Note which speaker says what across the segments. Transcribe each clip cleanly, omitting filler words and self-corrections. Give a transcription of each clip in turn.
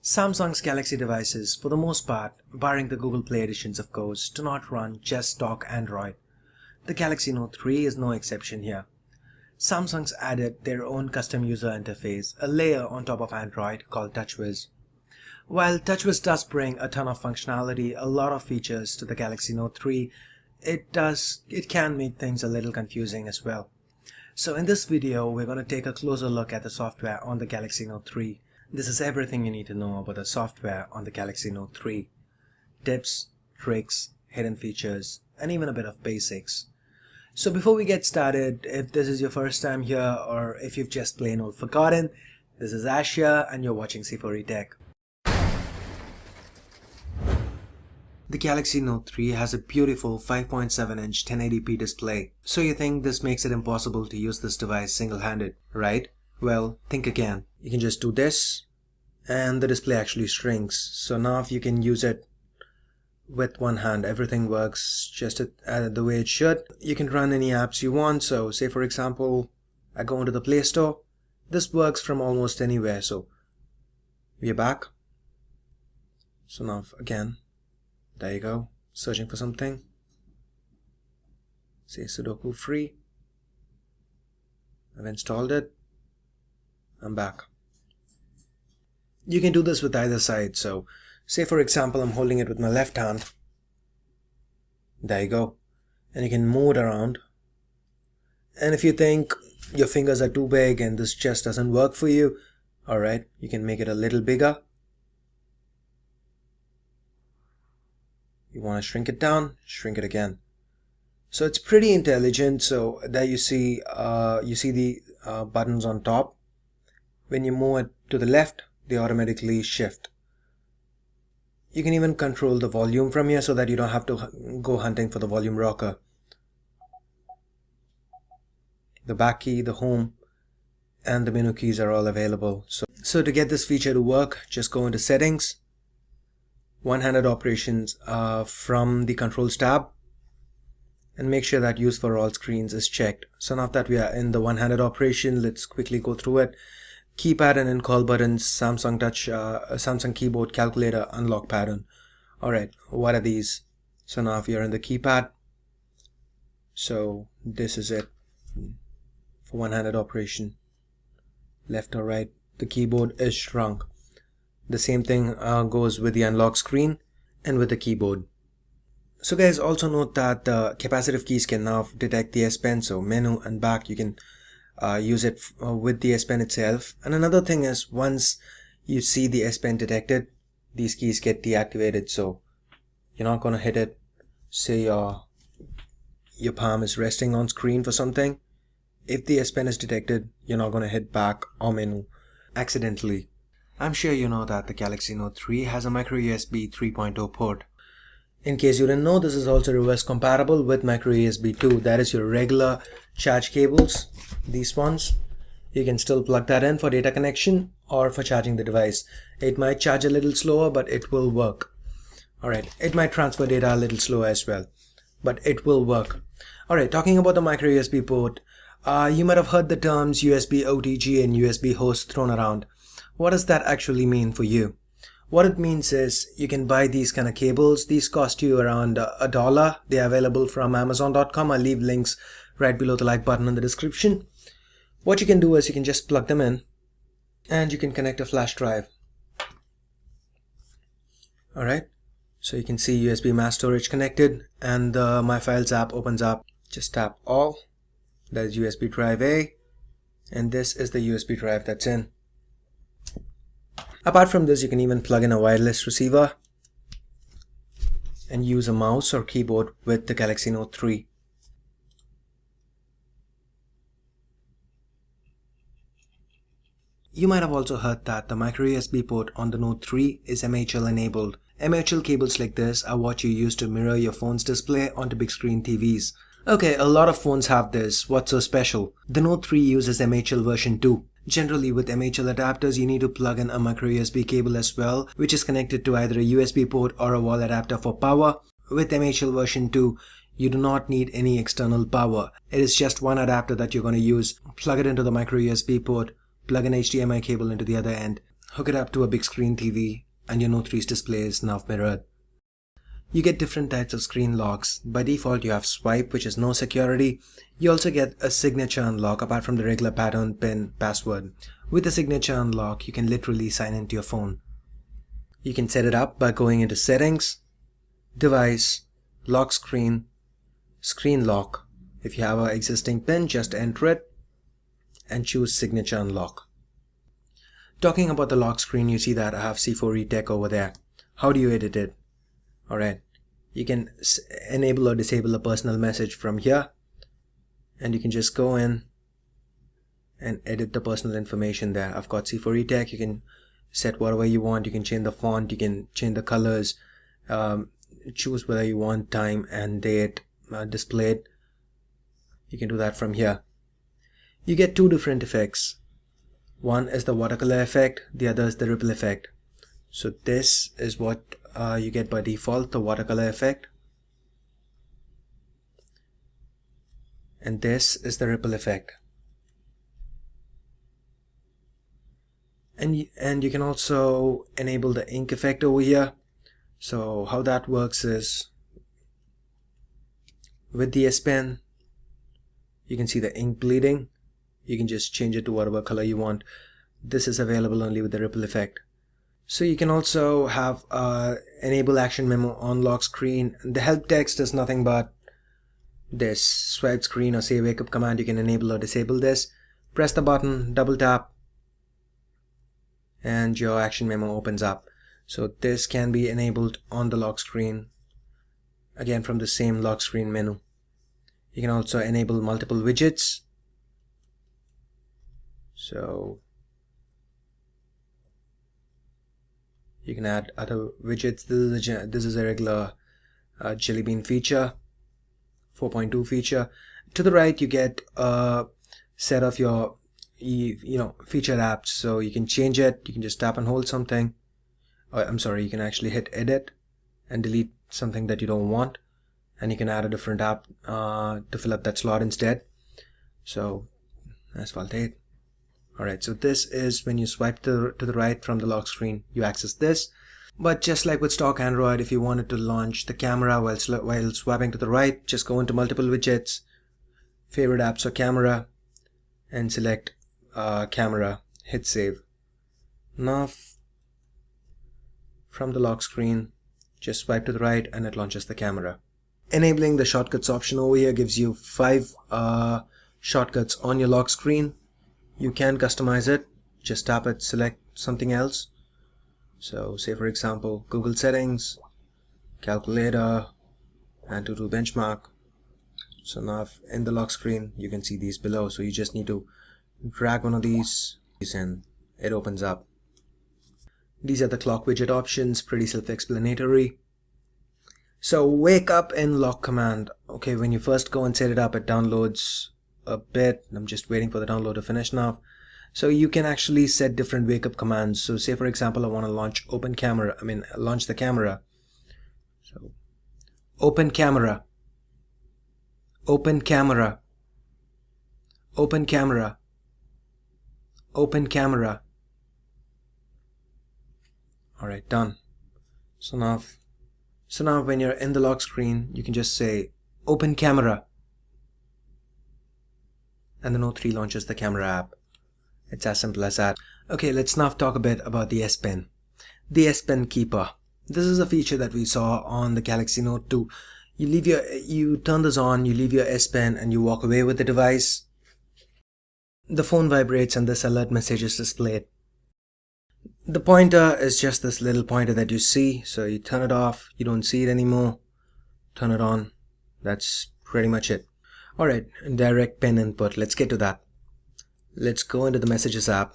Speaker 1: Samsung's Galaxy devices, for the most part, barring the Google Play editions of course, do not run just stock Android. The Galaxy Note 3 is no exception here. Samsung's added their own custom user interface, a layer on top of Android called TouchWiz. While TouchWiz does bring a ton of functionality, a lot of features to the Galaxy Note 3, it can make things a little confusing as well. So in this video, we're going to take a closer look at the software on the Galaxy Note 3. This is everything you need to know about the software on the Galaxy Note 3. Tips, tricks, hidden features, and even a bit of basics. So before we get started, if this is your first time here or if you've just plain old forgotten, this is Ash here and you're watching C4E Tech. The Galaxy Note 3 has a beautiful 5.7-inch 1080p display. So you think this makes it impossible to use this device single-handed, right? Well, think again. You can just do this and the display actually shrinks. So now if you can use it with one hand, everything works just the way it should. You can run any apps you want. So say for example, I go into the Play Store. This works from almost anywhere. So we're back. So now again, there you go, searching for something. Say Sudoku free. I've installed it. I'm back. You can do this with either side. So say for example, I'm holding it with my left hand. There you go. And you can move it around. And if you think your fingers are too big and this just doesn't work for you, alright, you can make it a little bigger. You want to shrink it down, shrink it again. So it's pretty intelligent. So there you see the buttons on top. When you move it to the left, they automatically shift. You can even control the volume from here so that you don't have to go hunting for the volume rocker. The back key, the home, and the menu keys are all available. So to get this feature to work, just go into settings, one-handed operations from the controls tab, and make sure that use for all screens is checked. So now that we are in the one-handed operation, let's quickly go through it. Keypad and in-call buttons, Samsung Touch, Samsung keyboard, calculator, unlock pattern. Alright, what are these? So now if you're in the keypad, so this is it for one-handed operation. Left or right, the keyboard is shrunk. The same thing goes with the unlock screen and with the keyboard. So guys, also note that the capacitive keys can now detect the S Pen, so menu and back you can use it with the S Pen itself. And another thing is, once you see the S Pen detected, these keys get deactivated, so you're not going to hit it. Say your palm is resting on screen for something. If the S Pen is detected, you're not going to hit back or menu accidentally. I'm sure you know that the Galaxy Note 3 has a micro USB 3.0 port. In case you didn't know, this is also reverse compatible with micro USB 2. That is your regular charge cables. These ones, you can still plug that in for data connection or for charging the device. It might charge a little slower, but it will work. Alright, it might transfer data a little slower as well, but it will work. Alright, talking about the micro USB port, you might have heard the terms USB OTG and USB host thrown around. What does that actually mean for you? What it means is you can buy these kind of cables. These cost you around $1. They are available from Amazon.com. I'll leave links right below the like button in the description. What you can do is you can just plug them in and you can connect a flash drive. Alright, so you can see USB mass storage connected and the My Files app opens up. Just tap all. That is USB drive A, and this is the USB drive that's in. Apart from this, you can even plug in a wireless receiver and use a mouse or keyboard with the Galaxy Note 3. You might have also heard that the micro USB port on the Note 3 is MHL enabled. MHL cables like this are what you use to mirror your phone's display onto big screen TVs. Okay, a lot of phones have this. What's so special? The Note 3 uses MHL version 2. Generally with MHL adapters, you need to plug in a micro USB cable as well, which is connected to either a USB port or a wall adapter for power. With MHL version 2, you do not need any external power. It is just one adapter that you're going to use. Plug it into the micro USB port, plug an HDMI cable into the other end. hook it up to a big screen TV, and your Note 3's display is now mirrored. You get different types of screen locks. By default, you have swipe, which is no security. You also get a signature unlock apart from the regular pattern, PIN, password. With a signature unlock, you can literally sign into your phone. You can set it up by going into Settings, Device, Lock Screen, Screen Lock. If you have an existing PIN, just enter it and choose Signature Unlock. Talking about the lock screen, you see that I have C4E Tech over there. How do you edit it? Alright, you can enable or disable a personal message from here, and you can just go in and edit the personal information there. I've got C4E Tech. You can set whatever you want. You can change the font, you can change the colors, choose whether you want time and date displayed. You can do that from here. You get two different effects. One is the watercolor effect, the other is the ripple effect. So this is what you get by default, the watercolor effect, and this is the ripple effect. And you can also enable the ink effect over here. So how that works is, with the S Pen, you can see the ink bleeding. You can just change it to whatever color you want. This is available only with the ripple effect. So you can also have enable action memo on lock screen. The help text is nothing but this swipe screen or say wake up command. You can enable or disable this. Press the button, double tap, and your action memo opens up. So this can be enabled on the lock screen, again from the same lock screen menu. You can also enable multiple widgets. So you can add other widgets. This is a regular Jelly Bean feature, 4.2 feature. To the right, you get a set of your featured apps. So you can change it. You can just tap and hold something. You can actually hit edit and delete something that you don't want, and you can add a different app to fill up that slot instead. So Asphalt 8. Alright, so this is when you swipe to the right from the lock screen, you access this. But just like with stock Android, if you wanted to launch the camera while swiping to the right, just go into multiple widgets, favorite apps or camera, and select camera, hit save. Now from the lock screen, just swipe to the right and it launches the camera. Enabling the shortcuts option over here gives you 5 shortcuts on your lock screen. You can customize it. Just tap it, select something else. So say for example Google settings, calculator, and AnTuTu benchmark. So now in the lock screen you can see these below. So you just need to drag one of these and it opens up. These are the clock widget options, pretty self-explanatory. So wake up in lock command. Okay, when you first go and set it up, it downloads a bit. I'm just waiting for the download to finish now. So you can actually set different wake up commands. So say for example I want to launch launch the camera. So open camera, open camera, open camera, open camera. Alright, done. So now when you're in the lock screen, you can just say open camera, and the Note 3 launches the camera app. It's as simple as that. Okay, let's now talk a bit about the S Pen. The S Pen Keeper. This is a feature that we saw on the Galaxy Note 2. You turn this on, you leave your S Pen and you walk away with the device. The phone vibrates and this alert message is displayed. The pointer is just this little pointer that you see. So you turn it off, you don't see it anymore. Turn it on. That's pretty much it. Alright, direct pen input. Let's get to that. Let's go into the Messages app.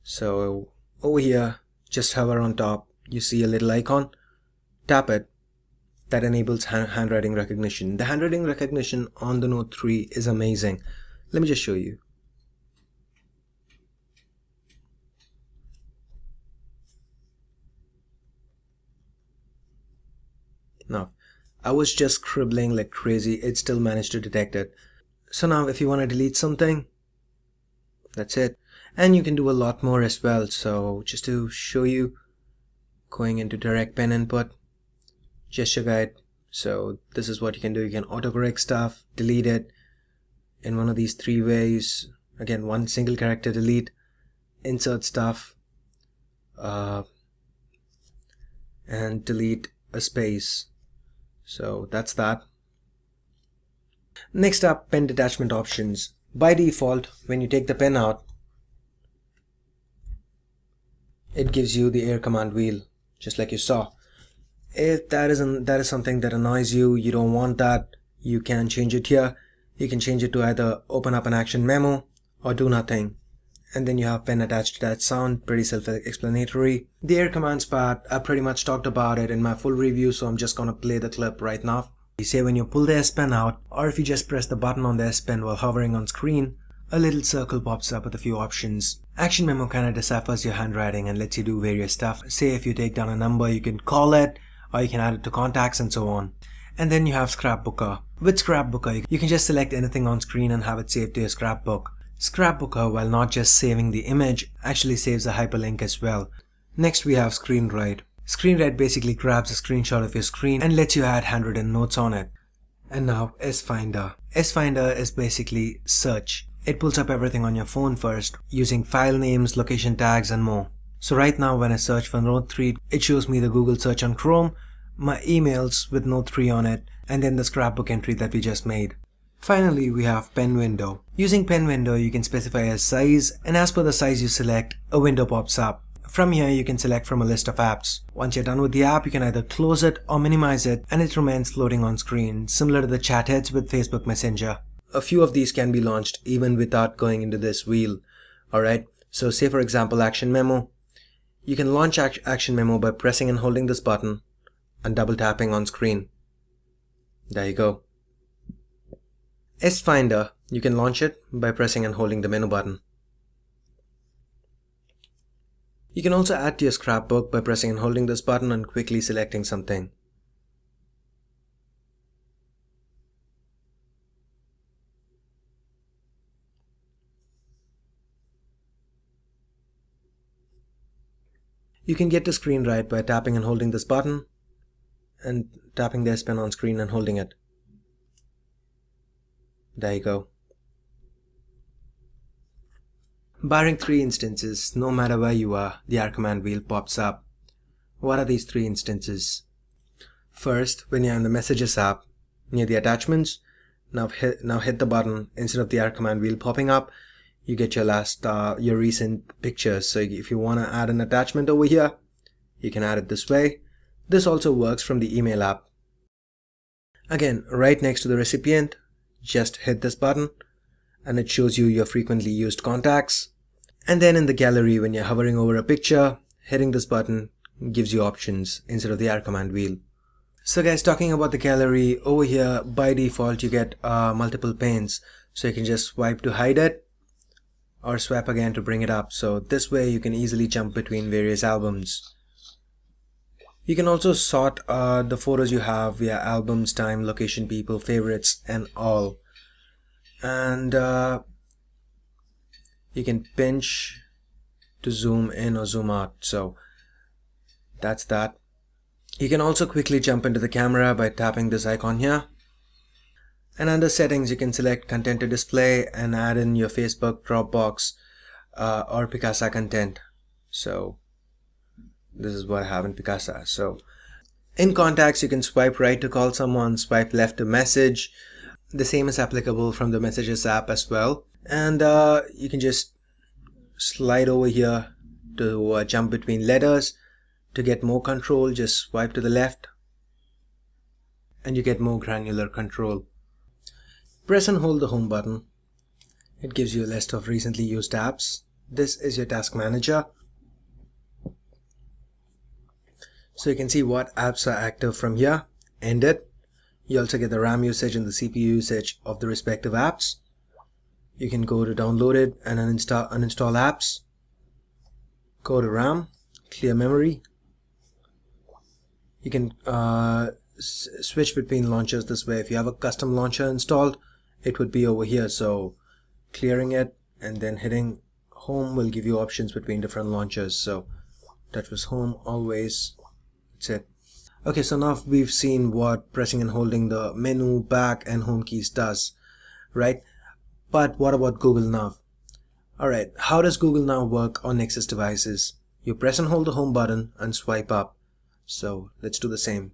Speaker 1: So over here, just hover on top. You see a little icon. Tap it. That enables handwriting recognition. The handwriting recognition on the Note 3 is amazing. Let me just show you. Now, I was just scribbling like crazy. It still managed to detect it. So now if you want to delete something, that's it. And you can do a lot more as well. So just to show you, going into direct pen input, gesture guide. So this is what you can do. You can autocorrect stuff, delete it in one of these three ways. Again, one single character delete, insert stuff, and delete a space. So that's that. Next up, pen detachment options. By default, when you take the pen out, it gives you the air command wheel, just like you saw. If that is something that annoys you, you don't want that, you can change it here. You can change it to either open up an action memo or do nothing. And then you have pen attached to that sound, pretty self-explanatory. The air commands part, I pretty much talked about it in my full review, so I'm just gonna play the clip right now. You say when you pull the S Pen out, or if you just press the button on the S Pen while hovering on screen, a little circle pops up with a few options. Action memo kinda deciphers your handwriting and lets you do various stuff. Say if you take down a number, you can call it, or you can add it to contacts and so on. And then you have Scrapbooker. With Scrapbooker, you can just select anything on screen and have it saved to your scrapbook. Scrapbooker, while not just saving the image, actually saves a hyperlink as well. Next we have ScreenWrite. ScreenWrite basically grabs a screenshot of your screen and lets you add handwritten notes on it. And now S-Finder. S-Finder is basically search. It pulls up everything on your phone first, using file names, location tags and more. So right now when I search for Note 3, it shows me the Google search on Chrome, my emails with Note 3 on it, and then the scrapbook entry that we just made. Finally, we have Pen Window. Using Pen Window, you can specify a size, and as per the size you select, a window pops up. From here, you can select from a list of apps. Once you're done with the app, you can either close it or minimize it, and it remains floating on screen, similar to the chat heads with Facebook Messenger. A few of these can be launched even without going into this wheel. Alright, so say for example Action Memo. You can launch Action Memo by pressing and holding this button and double tapping on screen. There you go. S-Finder, you can launch it by pressing and holding the menu button. You can also add to your scrapbook by pressing and holding this button and quickly selecting something. You can get to ScreenWrite by tapping and holding this button and tapping the S Pen on screen and holding it. There you go. Barring 3 instances, no matter where you are, the R command wheel pops up. What are these 3 instances? First, when you're in the Messages app, near the attachments, now hit the button. Instead of the R command wheel popping up, you get your recent pictures. So if you want to add an attachment over here, you can add it this way. This also works from the email app. Again, right next to the recipient, just hit this button and it shows you your frequently used contacts. And then in the gallery, when you're hovering over a picture, hitting this button gives you options instead of the R command wheel. So guys, talking about the gallery, over here by default you get multiple panes. So you can just swipe to hide it or swipe again to bring it up. So this way you can easily jump between various albums. You can also sort the photos you have via albums, time, location, people, favorites and all. And you can pinch to zoom in or zoom out. So that's that. You can also quickly jump into the camera by tapping this icon here. And under settings you can select content to display and add in your Facebook, Dropbox or Picasa content. So this is what I have in Picasa. So in contacts you can swipe right to call someone, swipe left to message. The same is applicable from the Messages app as well. And you can just slide over here to jump between letters. To get more control, just swipe to the left and you get more granular control. Press and hold the home button. It gives you a list of recently used apps. This is your task manager. So you can see what apps are active from here. End it. You also get the RAM usage and the CPU usage of the respective apps. You can go to download it and uninstall apps. Go to RAM, clear memory. You can switch between launchers this way. If you have a custom launcher installed, it would be over here. So clearing it and then home will give you options between different launchers. So TouchWiz Home always. That's it. Okay, so now we've seen what pressing and holding the menu, back and home keys does, right? But what about Google Now? Alright, how does Google Now work on Nexus devices? You press and hold the home button and swipe up. So let's do the same.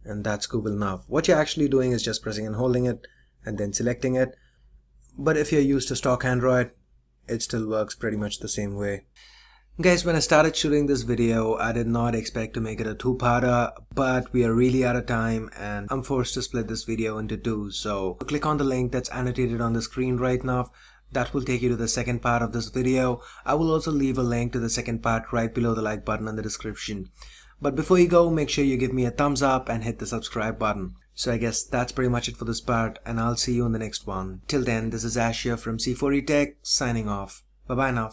Speaker 1: And that's Google Now. What you're actually doing is just pressing and holding it and then selecting it. But if you're used to stock Android, it still works pretty much the same way. Guys, when I started shooting this video, I did not expect to make it a two-parter, but we are really out of time and I'm forced to split this video into two. So click on the link that's annotated on the screen right now. That will take you to the second part of this video. I will also leave a link to the second part right below the like button in the description. But before you go, make sure you give me a thumbs up and hit the subscribe button. So I guess that's pretty much it for this part, and I'll see you in the next one. Till then, this is Ash here from C4E Tech signing off. Bye bye now.